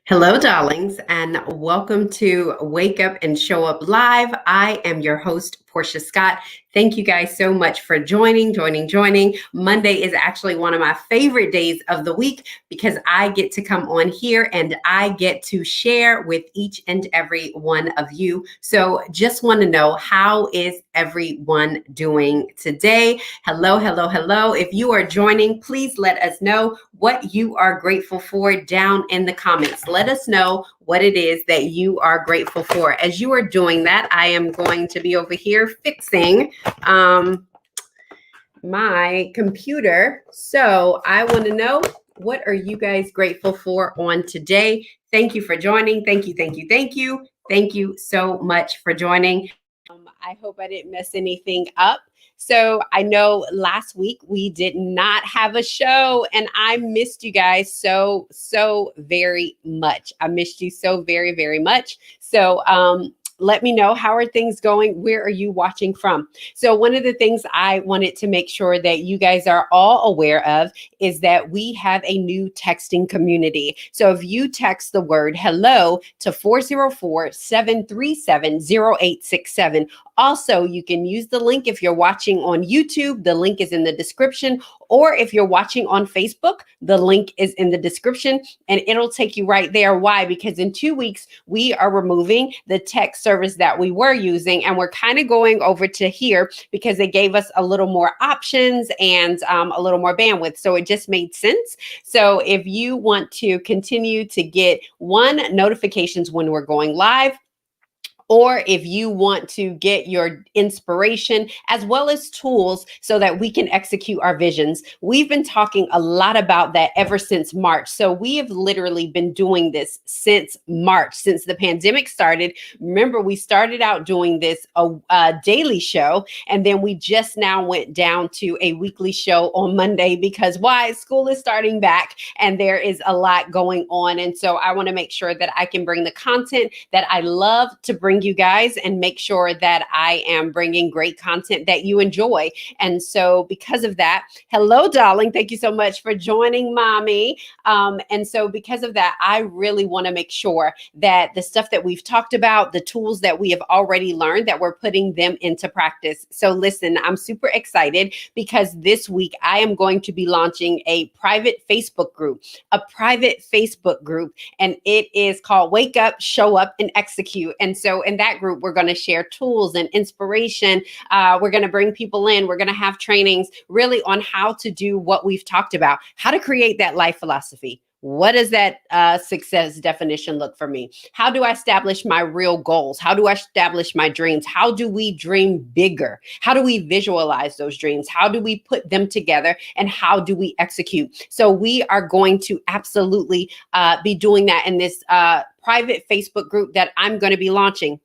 Hello, darlings, and welcome to Wake Up and Show Up Live. I am your host, Portia Scott. Thank you guys so much for joining. Monday is actually one of my favorite days of the week because I get to come on here and I get to share with each and every one of you. So just want to know, how is everyone doing today? Hello. If you are joining, please let us know what you are grateful for down in the comments. Let us know what it is that you are grateful for. As you are doing that, I am going to be over here fixing my computer. So I want to know, what are you guys grateful for on today? Thank you for joining. Thank you. Thank you so much for joining. I hope I didn't mess anything up. So I know last week we did not have a show and I missed you guys so very much. I missed you so very much. So let me know, how are things going? Where are you watching from? So one of the things I wanted to make sure that you guys are all aware of is that we have a new texting community. So if you text the word hello to 404-737-0867. Also, you can use the link if you're watching on YouTube. The link is in the description. Or if you're watching on Facebook, the link is in the description and it'll take you right there. Why? Because in 2 weeks, we are removing the text service that we were using and we're kind of going over to here because they gave us a little more options and a little more bandwidth. So it just made sense. So if you want to continue to get notifications when we're going live, or if you want to get your inspiration as well as tools so that we can execute our visions. We've been talking a lot about that ever since March. So we have literally been doing this since March, since the pandemic started. Remember, we started out doing this a daily show, and then we just now went down to a weekly show on Monday because why? School is starting back and there is a lot going on. And so I want to make sure that I can bring the content that I love to bring you guys and make sure that I am bringing great content that you enjoy. And so because of that, hello, darling. Thank you so much for joining, mommy. And so because of that, I really want to make sure that the stuff that we've talked about, the tools that we have already learned, that we're putting them into practice. So listen, I'm super excited because this week I am going to be launching a private Facebook group, and it is called Wake Up, Show Up, and Execute. And so in that group, we're going to share tools and inspiration. We're going to bring people in. We're going to have trainings really on how to do what we've talked about, how to create that life philosophy. What does that success definition look for me? How do I establish my real goals? How do I establish my dreams? How do we dream bigger? How do we visualize those dreams? How do we put them together? And how do we execute? So we are going to absolutely be doing that in this private Facebook group that I'm going to be launching,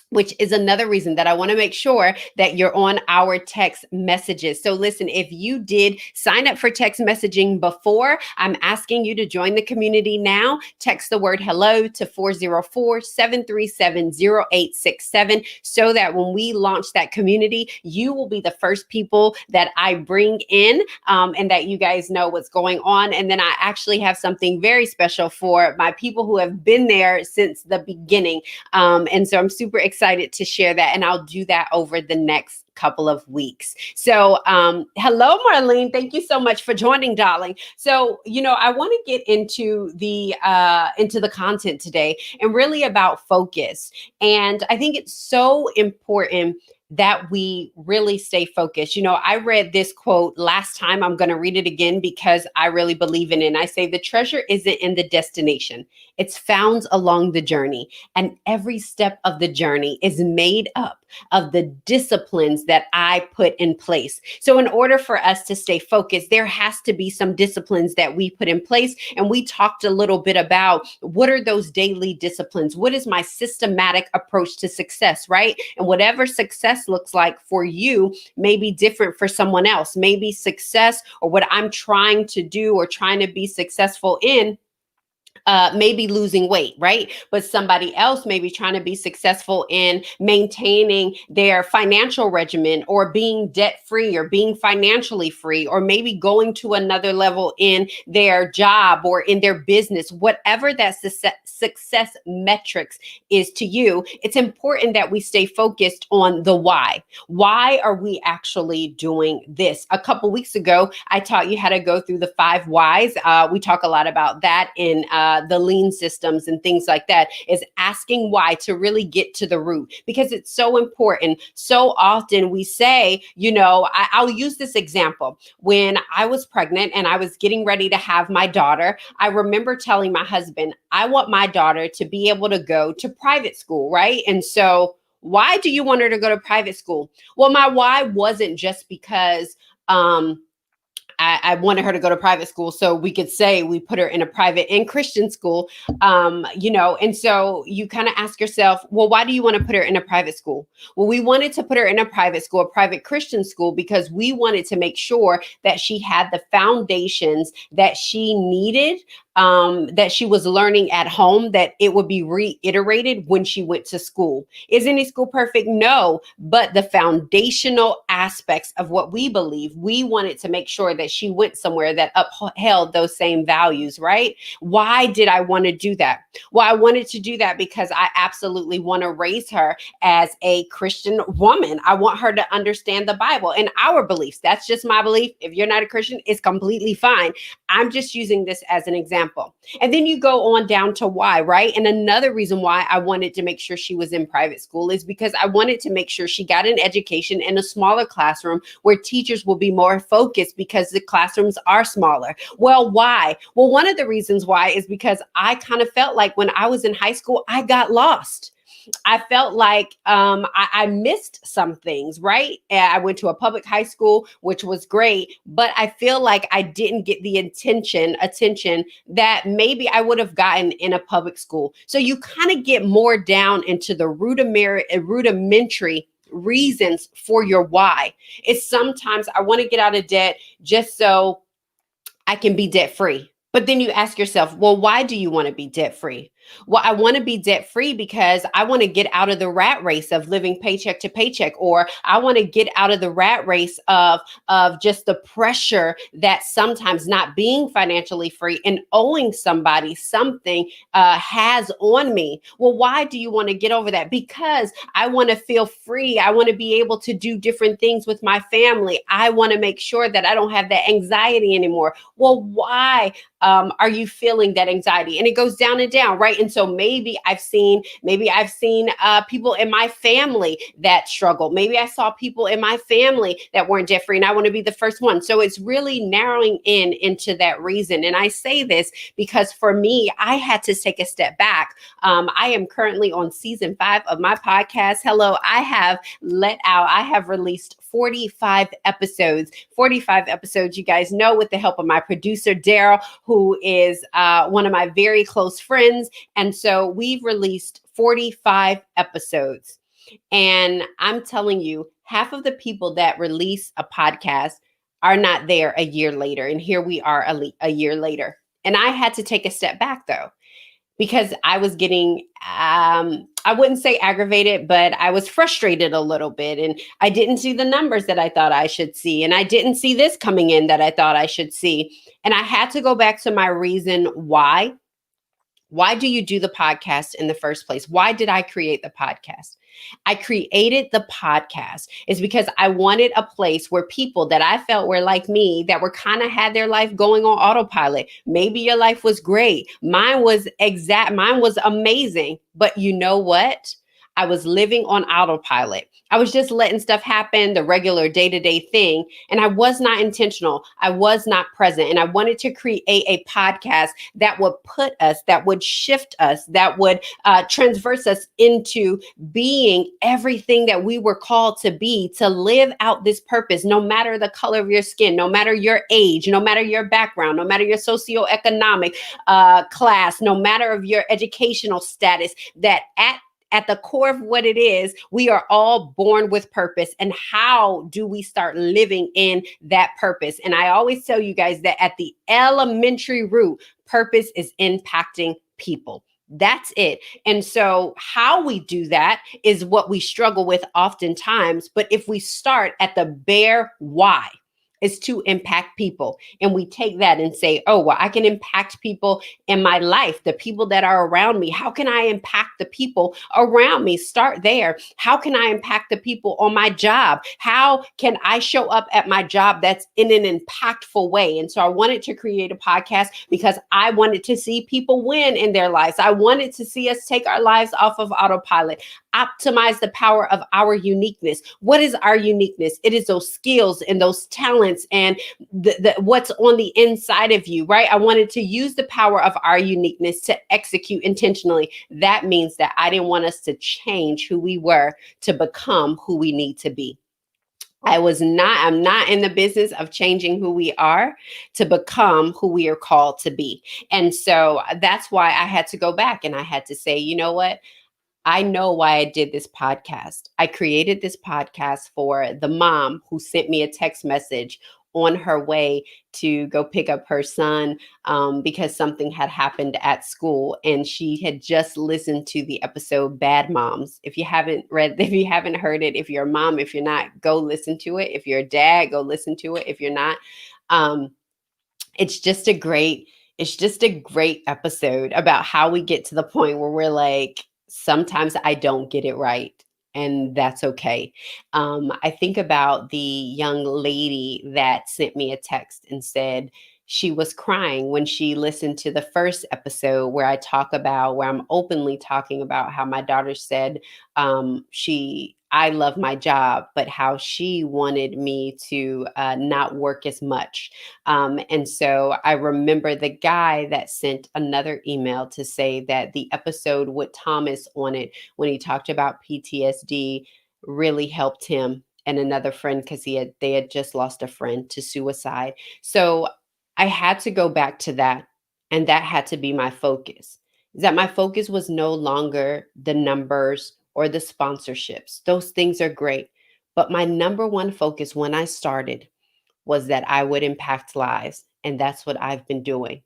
which is another reason that I want to make sure that you're on our text messages. So listen, if you did sign up for text messaging before, I'm asking you to join the community now. Text the word hello to 404-737-0867 so that when we launch that community, you will be the first people that I bring in and that you guys know what's going on. And then I actually have something very special for my people who have been there since the beginning. And so I'm super excited to share that, and I'll do that over the next couple of weeks. So hello, Marlene. Thank you so much for joining, darling. So, I want to get into the content today and really about focus. And I think it's so important that we really stay focused. I read this quote last time. I'm going to read it again because I really believe in it. And I say, the treasure isn't in the destination. It's found along the journey. And every step of the journey is made up of the disciplines that I put in place. So in order for us to stay focused, there has to be some disciplines that we put in place. And we talked a little bit about what are those daily disciplines? What is my systematic approach to success, right? And whatever success looks like for you may be different for someone else. Maybe success or what I'm trying to do or trying to be successful in maybe losing weight, right? But somebody else may be trying to be successful in maintaining their financial regimen or being debt free or being financially free, or maybe going to another level in their job or in their business, whatever that success metrics is to you. It's important that we stay focused on the why. Why are we actually doing this? A couple weeks ago, I taught you how to go through the 5 whys. We talk a lot about that in the lean systems and things like that, is asking why to really get to the root, because it's so important. So often we say, I'll use this example. When I was pregnant and I was getting ready to have my daughter, I remember telling my husband, I want my daughter to be able to go to private school, right? And so, why do you want her to go to private school? Well, my why wasn't just because I wanted her to go to private school, so we could say we put her in a private and Christian school, and so you kind of ask yourself, well, why do you want to put her in a private school? Well, we wanted to put her in a private school, a private Christian school, because we wanted to make sure that she had the foundations that she needed, that she was learning at home, that it would be reiterated when she went to school. Is any school perfect? No, but the foundational aspects of what we believe, we wanted to make sure that she went somewhere that upheld those same values, right? Why did I want to do that? Well, I wanted to do that because I absolutely want to raise her as a Christian woman. I want her to understand the Bible and our beliefs. That's just my belief. If you're not a Christian, it's completely fine. I'm just using this as an example. And then you go on down to why, right? And another reason why I wanted to make sure she was in private school is because I wanted to make sure she got an education in a smaller classroom where teachers will be more focused because the classrooms are smaller. Well, why? Well, one of the reasons why is because I kind of felt like when I was in high school, I got lost. I felt like I missed some things, right? I went to a public high school, which was great, but I feel like I didn't get the attention that maybe I would have gotten in a public school. So you kind of get more down into the rudimentary reasons for your why. It's sometimes I want to get out of debt just so I can be debt free. But then you ask yourself, well, why do you want to be debt free? Well, I want to be debt free because I want to get out of the rat race of living paycheck to paycheck, or I want to get out of the rat race of just the pressure that sometimes not being financially free and owing somebody something has on me. Well, why do you want to get over that? Because I want to feel free. I want to be able to do different things with my family. I want to make sure that I don't have that anxiety anymore. Well, why are you feeling that anxiety? And it goes down and down, right? And so maybe I've seen people in my family that struggle. Maybe I saw people in my family that weren't debt free, and I want to be the first one. So it's really narrowing into that reason. And I say this because for me, I had to take a step back. I am currently on season 5 of my podcast. Hello, I have released 45 episodes. 45 episodes, you guys know, with the help of my producer, Daryl, who is one of my very close friends. And so we've released 45 episodes. And I'm telling you, half of the people that release a podcast are not there a year later. And here we are a year later. And I had to take a step back, though, because I was getting, I wouldn't say aggravated, but I was frustrated a little bit. And I didn't see the numbers that I thought I should see. And I didn't see this coming in that I thought I should see. And I had to go back to my reason why. Why do you do the podcast in the first place? Why did I create the podcast? I created the podcast is because I wanted a place where people that I felt were like me, that were kind of had their life going on autopilot. Maybe your life was great. Mine was amazing. But you know what? I was living on autopilot. I was just letting stuff happen, the regular day-to-day thing. And I was not intentional. I was not present. And I wanted to create a podcast that would put us, that would shift us, that would transverse us into being everything that we were called to be, to live out this purpose, no matter the color of your skin, no matter your age, no matter your background, no matter your socioeconomic class, no matter of your educational status, that at the core of what it is, we are all born with purpose. And how do we start living in that purpose? And I always tell you guys that at the elementary root, purpose is impacting people. That's it. And so, how we do that is what we struggle with oftentimes. But if we start at the bare why, is to impact people. And we take that and say, oh, well, I can impact people in my life, the people that are around me. How can I impact the people around me? Start there. How can I impact the people on my job? How can I show up at my job that's in an impactful way? And so I wanted to create a podcast because I wanted to see people win in their lives. I wanted to see us take our lives off of autopilot, optimize the power of our uniqueness. What is our uniqueness? It is those skills and those talents and what's on the inside of you, right? I wanted to use the power of our uniqueness to execute intentionally. That means that I didn't want us to change who we were to become who we need to be. I'm not in the business of changing who we are to become who we are called to be. And so that's why I had to go back and I had to say, you know what? I know why I did this podcast. I created this podcast for the mom who sent me a text message on her way to go pick up her son because something had happened at school. And she had just listened to the episode Bad Moms. If you haven't heard it, if you're a mom, if you're not, go listen to it. If you're a dad, go listen to it. If you're not, it's just a great episode about how we get to the point where we're like, sometimes I don't get it right. And that's okay. I think about the young lady that sent me a text and said she was crying when she listened to the first episode where I'm openly talking about how my daughter said I love my job, but how she wanted me to not work as much. And so I remember the guy that sent another email to say that the episode with Thomas on it, when he talked about PTSD, really helped him and another friend because they had just lost a friend to suicide. So I had to go back to that, and that had to be my focus. Is that my focus was no longer the numbers or the sponsorships. Those things are great. But my number one focus when I started was that I would impact lives. And that's what I've been doing.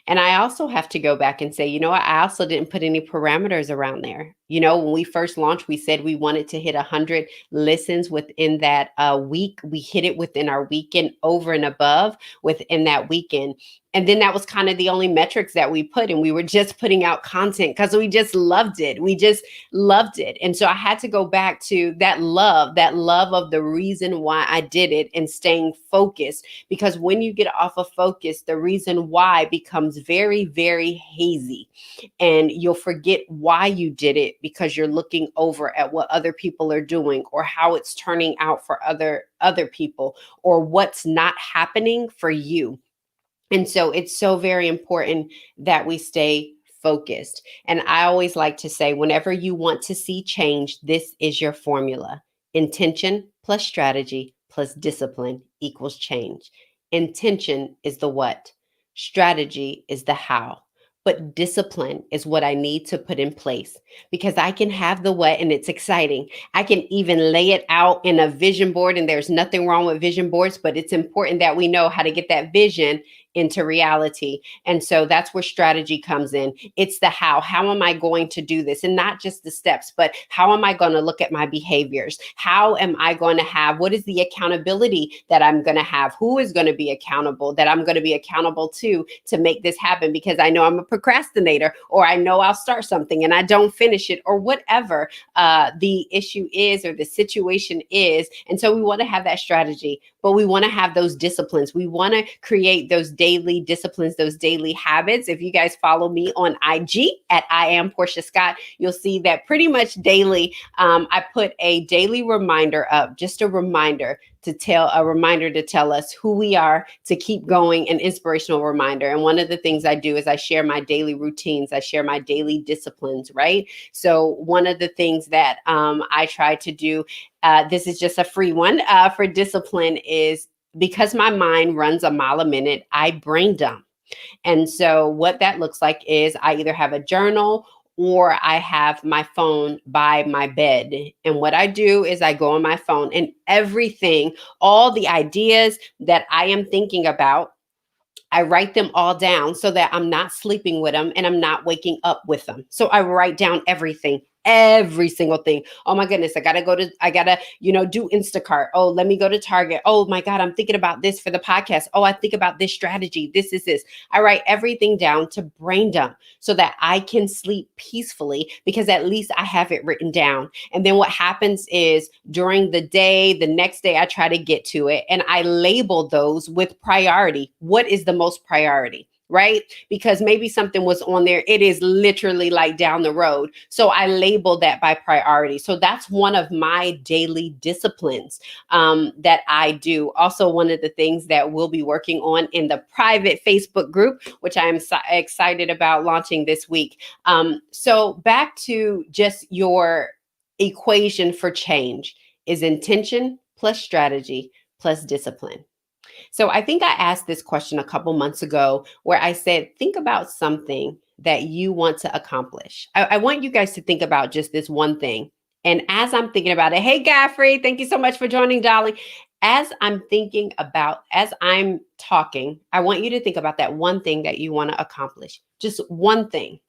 And I also have to go back and say, you know what? I also didn't put any parameters around there. You know, when we first launched, we said we wanted to hit 100 listens within that week. We hit it within our weekend, over and above within that weekend. And then that was kind of the only metrics that we put. And we were just putting out content because we just loved it. We just loved it. And so I had to go back to that love of the reason why I did it and staying focused. Because when you get off of focus, the reason why becomes very, very hazy. And you'll forget why you did it because you're looking over at what other people are doing or how it's turning out for other people or what's not happening for you. And so it's so very important that we stay focused. And I always like to say, whenever you want to see change, this is your formula. Intention plus strategy plus discipline equals change. Intention is the what, strategy is the how. But discipline is what I need to put in place because I can have the what and it's exciting. I can even lay it out in a vision board, and there's nothing wrong with vision boards, but it's important that we know how to get that vision into reality. And so that's where strategy comes in. It's the how. How am I going to do this? And not just the steps, but how am I going to look at my behaviors? How am I going to have, what is the accountability that I'm going to have? Who is going to be accountable that I'm going to be accountable to make this happen? Because I know I'm a procrastinator, or I know I'll start something and I don't finish it, or whatever the issue is or the situation is. And so we want to have that strategy, but we want to have those disciplines. We want to create those daily disciplines, those daily habits. If you guys follow me on IG at I am Portia Scott, you'll see that pretty much daily, I put a daily reminder up, just a reminder to tell us who we are, to keep going, an inspirational reminder. And one of the things I do is I share my daily routines. I share my daily disciplines, right? So one of the things that I try to do, this is just a free one for discipline, is because my mind runs a mile a minute, I brain dump. And so what that looks like is I either have a journal or I have my phone by my bed. And what I do is I go on my phone, and everything, all the ideas that I am thinking about, I write them all down so that I'm not sleeping with them and I'm not waking up with them. So I write down everything, every single thing. Oh my goodness, I gotta, do Instacart. Oh, let me go to Target. Oh my God, I'm thinking about this for the podcast. Oh, I think about this strategy. This is this. I write everything down to brain dump so that I can sleep peacefully because at least I have it written down. And then what happens is during the day, the next day, I try to get to it and I label those with priority. What is the most priority? Right? Because maybe something was on there. It is literally like down the road. So I label that by priority. So that's one of my daily disciplines that I do. Also, one of the things that we'll be working on in the private Facebook group, which I am excited about launching this week. So back to just your equation for change is intention plus strategy plus discipline. So I think I asked this question a couple months ago where I said, think about something that you want to accomplish. I want you guys to think about just this one thing. And as I'm thinking about it, hey, Godfrey, thank you so much for joining, darling. As I'm talking, I want you to think about that one thing that you want to accomplish. Just one thing.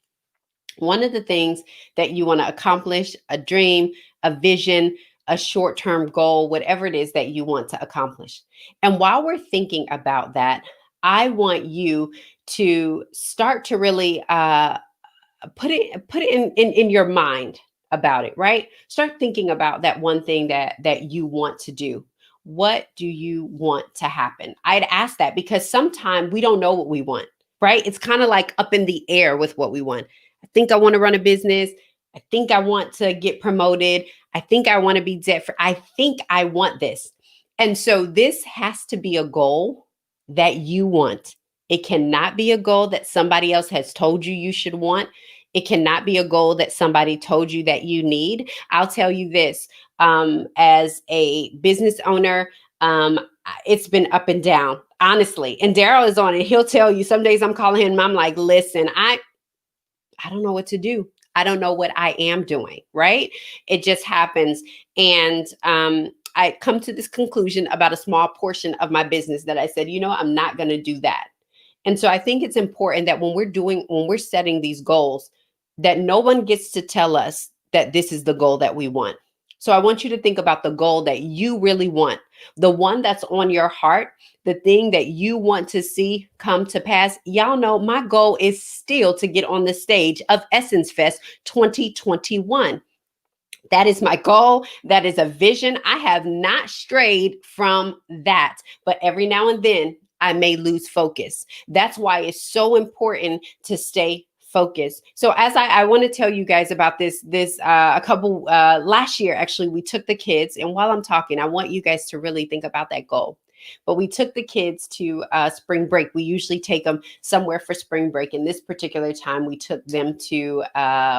One of the things that you want to accomplish, a dream, a vision, a short-term goal, whatever it is that you want to accomplish. And while we're thinking about that, I want you to start to really put it in your mind about it, right? Start thinking about that one thing that you want to do. What do you want to happen? I'd ask that because sometimes we don't know what we want, right? It's kind of like up in the air with what we want. I think I want to run a business. I think I want to get promoted. I think I want to be debt free. I think I want this. And so this has to be a goal that you want. It cannot be a goal that somebody else has told you you should want. It cannot be a goal that somebody told you that you need. I'll tell you this, as a business owner, it's been up and down, honestly. And Daryl is on it. He'll tell you some days I'm calling him and I'm like, listen, I don't know what to do. I don't know what I am doing, right? It just happens. And I come to this conclusion about a small portion of my business that I said, I'm not going to do that. And so I think it's important that when we're setting these goals, that no one gets to tell us that this is the goal that we want. So I want you to think about the goal that you really want, the one that's on your heart, the thing that you want to see come to pass. Y'all know my goal is still to get on the stage of Essence Fest 2021. That is my goal. That is a vision. I have not strayed from that, but every now and then I may lose focus. That's why it's so important to stay focused. So as I want to tell you guys about this a couple last year, actually, we took the kids, and while I'm talking, I want you guys to really think about that goal. But we took the kids to spring break. We usually take them somewhere for spring break. And this particular time, we took them to,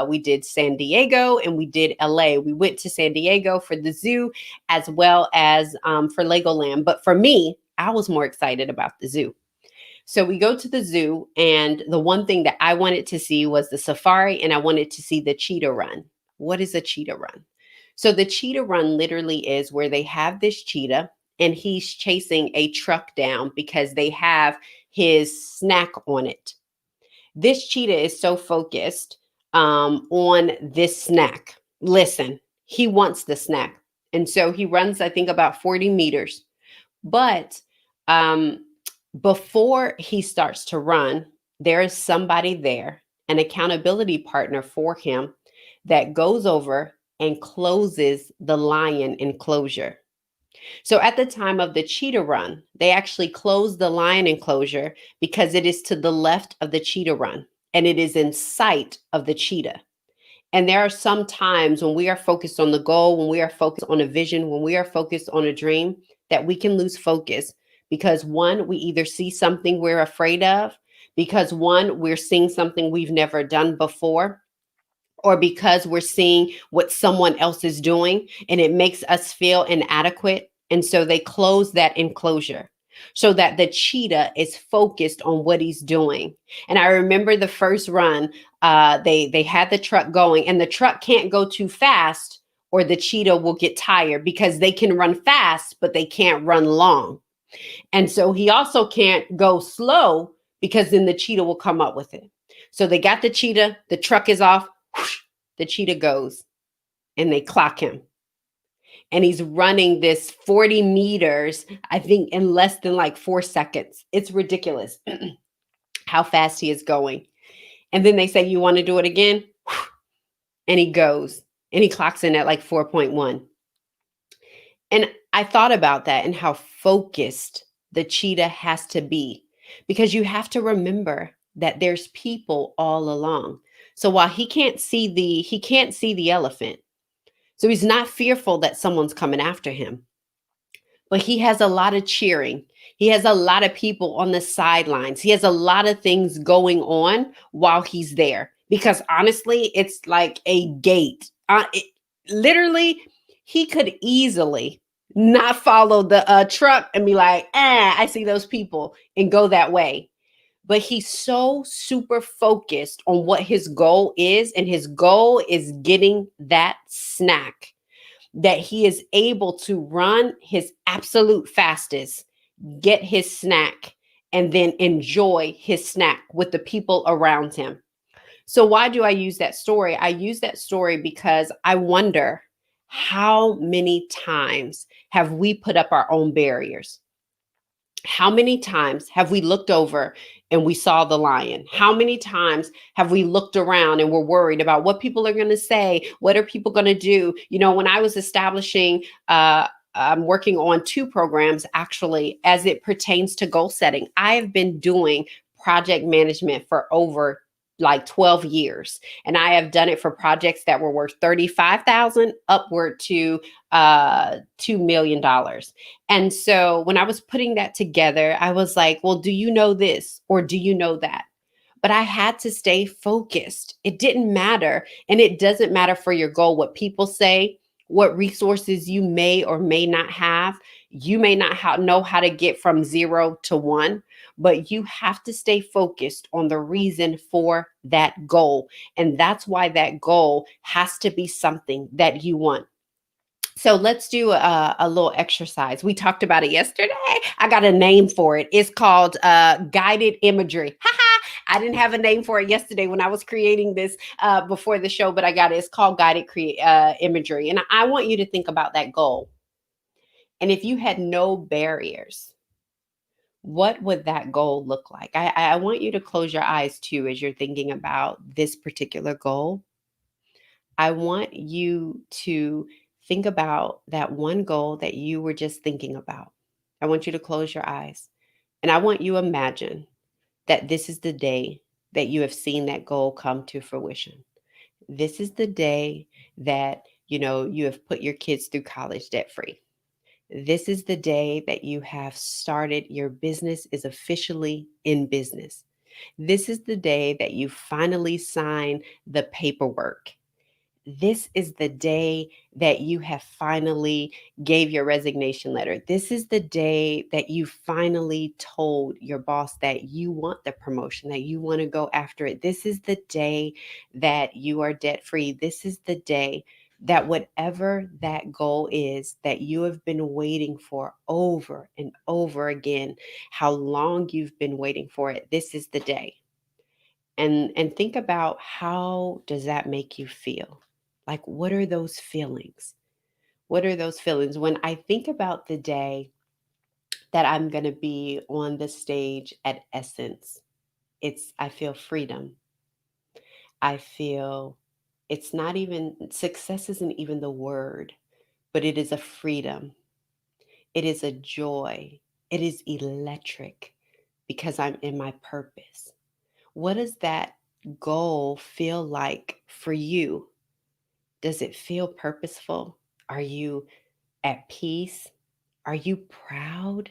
we did San Diego and we did LA. We went to San Diego for the zoo as well as for Legoland. But for me, I was more excited about the zoo. So we go to the zoo, and the one thing that I wanted to see was the safari, and I wanted to see the cheetah run. What is a cheetah run? So the cheetah run literally is where they have this cheetah, and he's chasing a truck down because they have his snack on it. This cheetah is so focused on this snack. Listen, he wants the snack. And so he runs, I think, about 40 meters. But before he starts to run, there is somebody there, an accountability partner for him, that goes over and closes the lion enclosure. So at the time of the cheetah run, they actually closed the lion enclosure because it is to the left of the cheetah run and it is in sight of the cheetah. And there are some times when we are focused on the goal, when we are focused on a vision, when we are focused on a dream, that we can lose focus because one, we either see something we're afraid of, because one, we're seeing something we've never done before, or because we're seeing what someone else is doing and it makes us feel inadequate. And so they close that enclosure so that the cheetah is focused on what he's doing. And I remember the first run, they had the truck going, and the truck can't go too fast or the cheetah will get tired because they can run fast, but they can't run long. And so he also can't go slow because then the cheetah will come up with it. So they got the cheetah, the truck is off, whoosh, the cheetah goes and they clock him. And he's running this 40 meters, I think, in less than like 4 seconds. It's ridiculous how fast he is going. And then they say, "You want to do it again?" And he goes and he clocks in at like 4.1. And I thought about that and how focused the cheetah has to be, because you have to remember that there's people all along. So while he can't see the elephant. So he's not fearful that someone's coming after him, but he has a lot of cheering. He has a lot of people on the sidelines. He has a lot of things going on while he's there, because honestly, it's like a gate. Literally, he could easily not follow the truck and be like, I see those people and go that way. But he's so super focused on what his goal is, and his goal is getting that snack, that he is able to run his absolute fastest, get his snack, and then enjoy his snack with the people around him. So, why do I use that story? I use that story because I wonder, how many times have we put up our own barriers? How many times have we looked over and we saw the lion? How many times have we looked around and we're worried about what people are going to say? What are people going to do? You know, when I was establishing, I'm working on 2 programs actually as it pertains to goal setting. I have been doing project management for over like 12 years, and I have done it for projects that were worth 35,000 upward to $2 million. And so when I was putting that together, I was like, well, do you know this or do you know that? But I had to stay focused. It didn't matter. And it doesn't matter for your goal what people say, what resources you may or may not have. You may not know how to get from 0 to 1, but you have to stay focused on the reason for that goal. And that's why that goal has to be something that you want. So let's do a little exercise. We talked about it yesterday. I got a name for it. It's called guided imagery. I didn't have a name for it yesterday when I was creating this before the show, but I got it. It's called guided imagery. And I want you to think about that goal. And if you had no barriers, what would that goal look like? I want you to close your eyes too as you're thinking about this particular goal. I want you to think about that one goal that you were just thinking about. I want you to close your eyes, and I want you to imagine that this is the day that you have seen that goal come to fruition. This is the day that you have put your kids through college debt free. This is the day that you have started, your business is officially in business. This is the day that you finally sign the paperwork. This is the day that you have finally gave your resignation letter. This is the day that you finally told your boss that you want the promotion, that you want to go after it. This is the day that you are debt free. This is the day that whatever that goal is that you have been waiting for over and over again, how long you've been waiting for it, this is the day. And think about, how does that make you feel? Like, what are those feelings? What are those feelings when I think about the day that I'm going to be on the stage at Essence? I feel freedom. I feel, it's not even, success isn't even the word, but it is a freedom. It is a joy. It is electric because I'm in my purpose. What does that goal feel like for you? Does it feel purposeful? Are you at peace? Are you proud?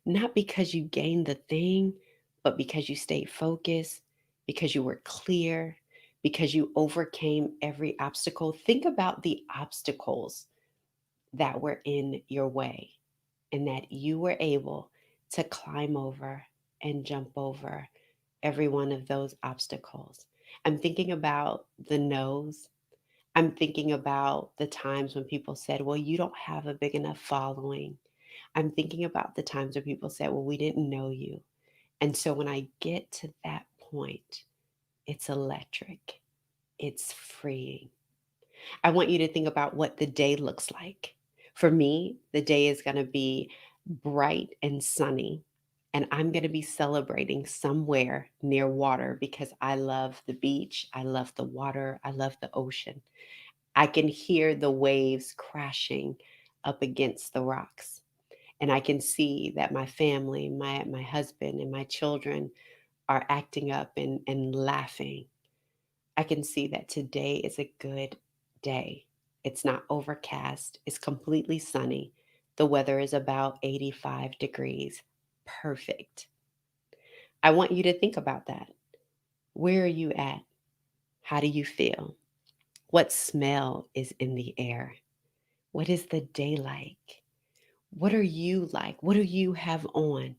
Not because you gained the thing, but because you stayed focused, because you were clear, because you overcame every obstacle. Think about the obstacles that were in your way and that you were able to climb over and jump over every one of those obstacles. I'm thinking about the no's. I'm thinking about the times when people said, well, you don't have a big enough following. I'm thinking about the times where people said, well, we didn't know you. And so when I get to that point, it's electric, it's freeing. I want you to think about what the day looks like. For me, the day is going to be bright and sunny, and I'm going to be celebrating somewhere near water because I love the beach, I love the water, I love the ocean. I can hear the waves crashing up against the rocks. And I can see that my family, my husband, and my children are acting up and laughing. I can see that today is a good day. It's not overcast, it's completely sunny. The weather is about 85 degrees. Perfect. I want you to think about that. Where are you at? How do you feel? What smell is in the air? What is the day like? What are you like? What do you have on?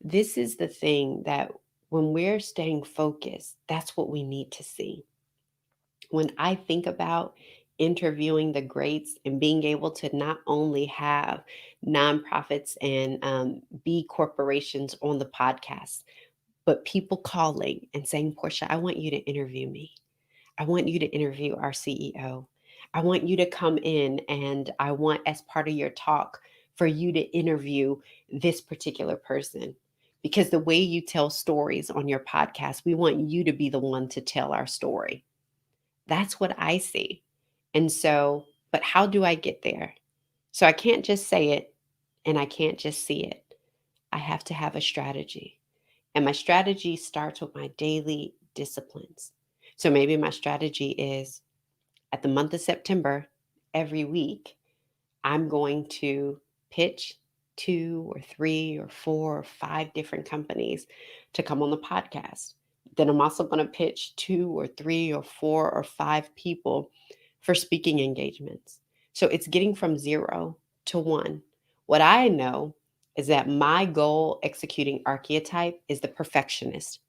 This is the thing that when we're staying focused, that's what we need to see. When I think about interviewing the greats and being able to not only have nonprofits and B corporations on the podcast, but people calling and saying, Portia, I want you to interview me. I want you to interview our CEO. I want you to come in and I want, as part of your talk, for you to interview this particular person. Because the way you tell stories on your podcast, we want you to be the one to tell our story. That's what I see. And so, but how do I get there? So I can't just say it and I can't just see it. I have to have a strategy. And my strategy starts with my daily disciplines. So maybe my strategy is at the month of September, every week, I'm going to pitch 2 or 3 or 4 or 5 different companies to come on the podcast. Then I'm also going to pitch 2 or 3 or 4 or 5 people for speaking engagements. So it's getting from 0 to 1. What I know is that my goal executing archetype is the perfectionist.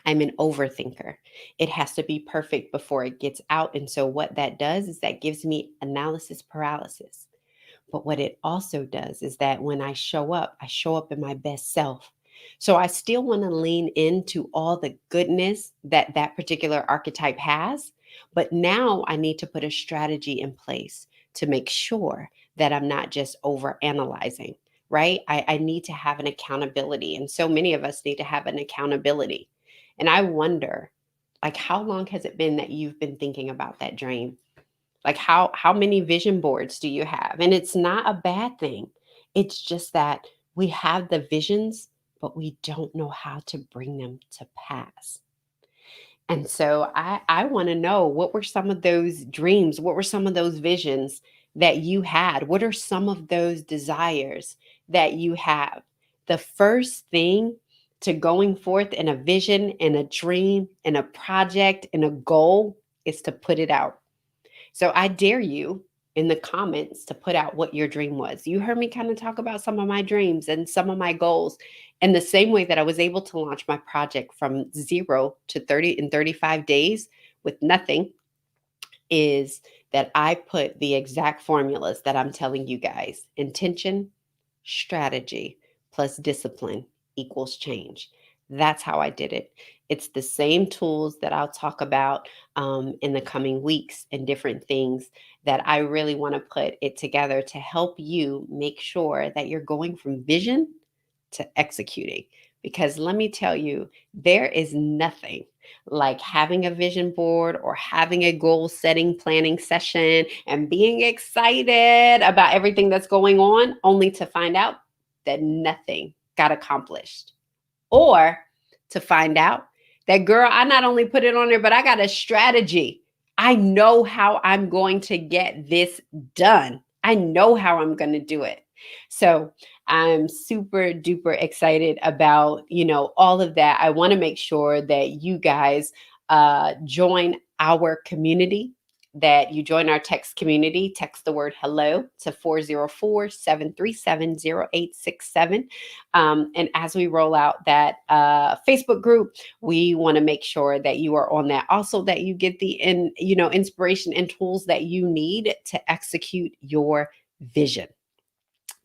I'm an overthinker. It has to be perfect before it gets out. And so, what that does is that gives me analysis paralysis. But what it also does is that when I show up in my best self. So, I still want to lean into all the goodness that that particular archetype has. But now I need to put a strategy in place to make sure that I'm not just over analyzing, right? I need to have an accountability. And so many of us need to have an accountability. And I wonder, like, how long has it been that you've been thinking about that dream? Like, how many vision boards do you have? And it's not a bad thing. It's just that we have the visions, but we don't know how to bring them to pass. And so I want to know, what were some of those dreams? What were some of those visions that you had? What are some of those desires that you have? The first thing to going forth in a vision and a dream and a project and a goal is to put it out. So I dare you in the comments to put out what your dream was. You heard me kind of talk about some of my dreams and some of my goals. And the same way that I was able to launch my project from 0 to 30 in 35 days with nothing is that I put the exact formulas that I'm telling you guys: intention, strategy, plus discipline equals change. That's how I did it. It's the same tools that I'll talk about in the coming weeks and different things that I really want to put it together to help you make sure that you're going from vision to executing. Because let me tell you, there is nothing like having a vision board or having a goal setting planning session and being excited about everything that's going on, only to find out that nothing got accomplished. Or to find out that, girl, I not only put it on there, but I got a strategy. I know how I'm going to get this done. I know how I'm going to do it. So I'm super duper excited about, all of that. I want to make sure that you guys join our community, that you join our text community. Text the word hello to 404-737-0867. And as we roll out that Facebook group, we want to make sure that you are on that. Also, that you get the inspiration and tools that you need to execute your vision.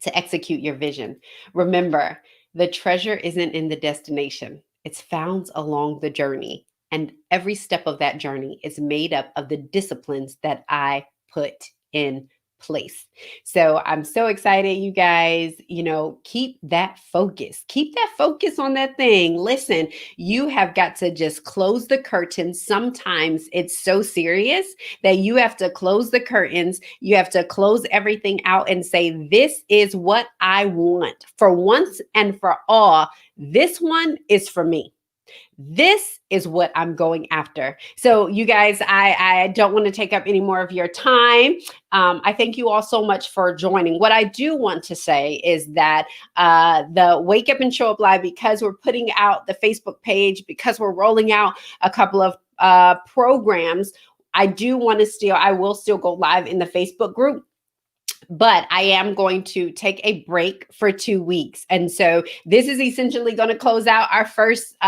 to execute your vision. Remember, the treasure isn't in the destination, it's found along the journey. And every step of that journey is made up of the disciplines that I put in place. So I'm so excited, you guys. Keep that focus. Keep that focus on that thing. Listen, you have got to just close the curtains. Sometimes it's so serious that you have to close the curtains. You have to close everything out and say, this is what I want for once and for all. This one is for me. This is what I'm going after. So you guys, I don't want to take up any more of your time. I thank you all so much for joining. What I do want to say is that the Wake Up and Show Up Live, because we're putting out the Facebook page, because we're rolling out a couple of programs, I will still go live in the Facebook group. But I am going to take a break for 2 weeks. And so this is essentially going to close out our first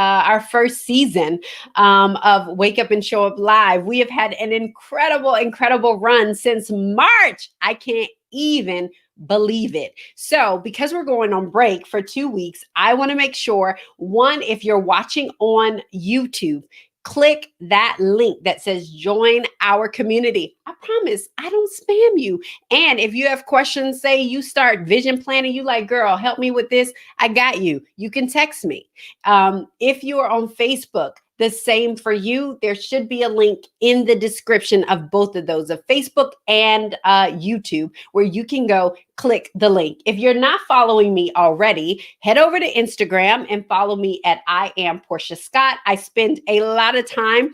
season of Wake Up and Show Up Live. We have had an incredible run since March. I can't even believe it. So because we're going on break for 2 weeks, I want to make sure, one, if you're watching on YouTube, click that link that says join our community. I promise I don't spam you. And if you have questions, say you start vision planning, you like, girl, help me with this. I got you. You can text me. If you are on Facebook, the same for you. There should be a link in the description of both of those, of Facebook and YouTube, where you can go click the link. If you're not following me already, head over to Instagram and follow me at I am Portia Scott. I spend a lot of time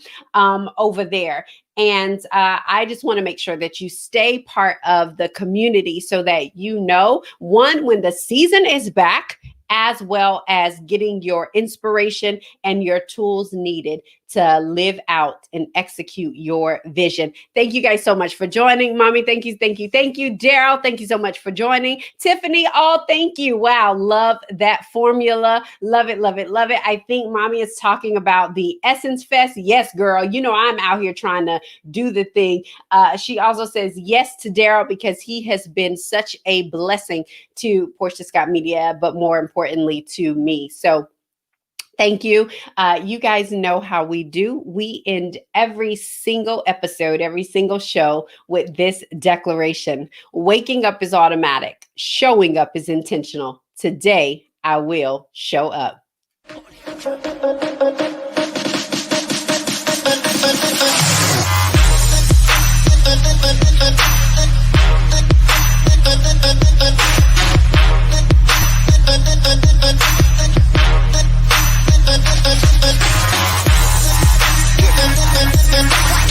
over there. And I just want to make sure that you stay part of the community so that you know, one, when the season is back, as well as getting your inspiration and your tools needed to live out and execute your vision. Thank you guys so much for joining. Mommy, thank you. Daryl, thank you so much for joining. Tiffany, thank you. Wow, love that formula. Love it. I think Mommy is talking about the Essence Fest. Yes, girl, I'm out here trying to do the thing. She also says yes to Daryl because he has been such a blessing to Portia Scott Media, but more importantly to me. So thank you. You guys know how we do. We end every single episode, every single show with this declaration. Waking up is automatic. Showing up is intentional. Today, I will show up. Yeah.